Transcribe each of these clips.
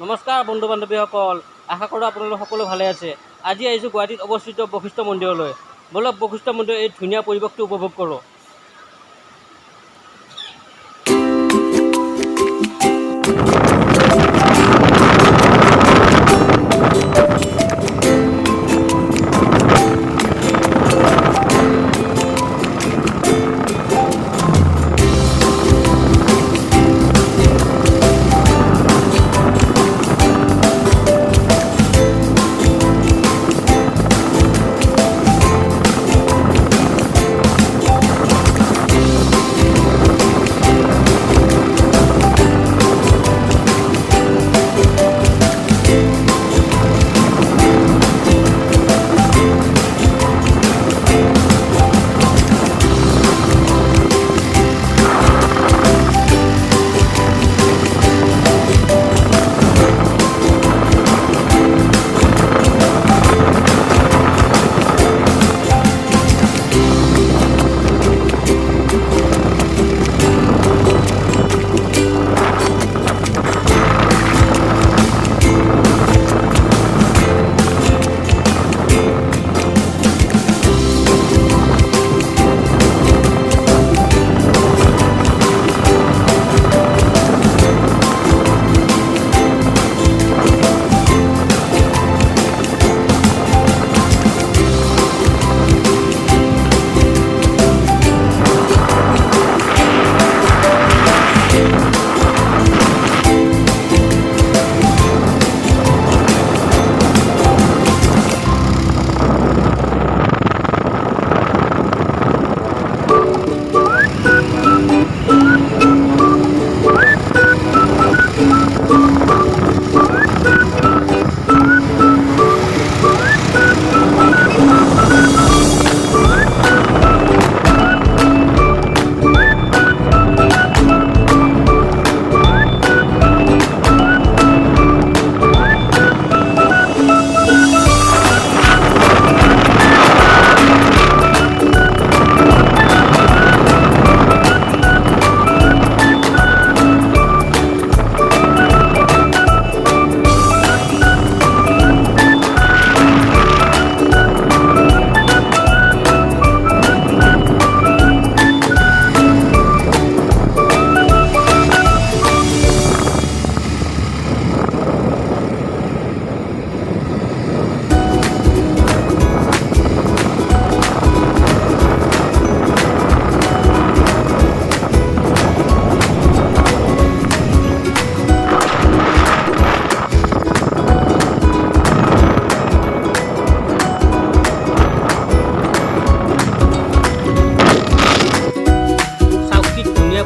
নমস্কাৰ বন্ধু বান্ধৱীসকল, আশা কৰোঁ আপোনালোক সকলো ভালে আছে। আজি আহিছোঁ গুৱাহাটীত অৱস্থিত বশিষ্ঠ মন্দিৰলৈ। বলক বশিষ্ঠ মন্দিৰৰ এই ধুনীয়া পৰিৱেশটো উপভোগ কৰোঁ।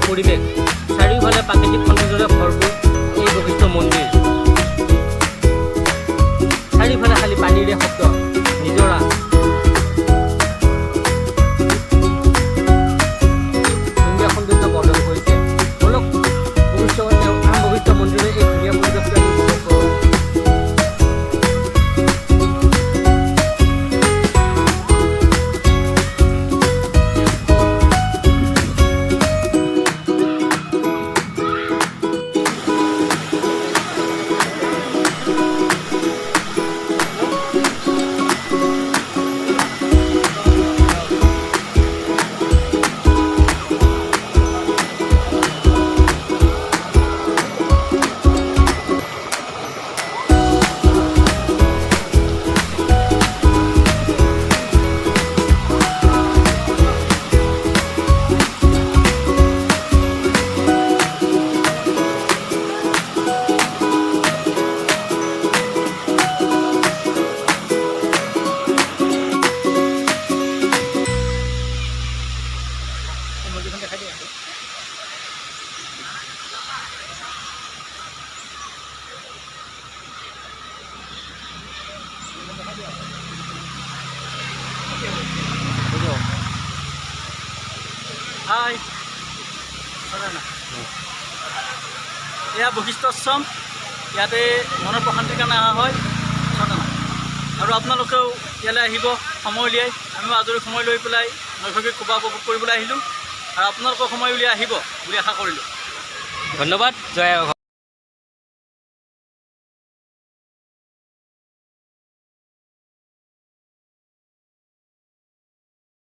পৰিৱেশ, চাৰিওফালে প্ৰাকৃতিক সৌন্দৰ্যৰে ভৰপূৰ এই বশিষ্ঠ মন্দিৰ। চাৰিওফালে খালি পানীৰে শব্দ, নিজৰা। ধুনীয়া সৌন্দৰ্য বৰ্ধন কৰিছে। বলক বশিষ্ঠ মন্দিৰৰ এই ধুনীয়া পৰিৱেশটো আমি উপভোগ কৰোঁ। হাই, এয়া বশিষ্ঠ আশ্ৰম। ইয়াতে মনৰ প্ৰশান্তিৰ কাৰণে অহা হয় আৰু আপোনালোকেও ইয়ালৈ আহিব সময় উলিয়াই। আমিও আজৰি সময় লৈ পেলাই নৈসৰ্গিক শোভা উপভোগ কৰিবলৈ আহিলোঁ আৰু আপোনালোকৰ সময় উলিয়াই আহিব বুলি আশা কৰিলোঁ। ধন্যবাদ। জয়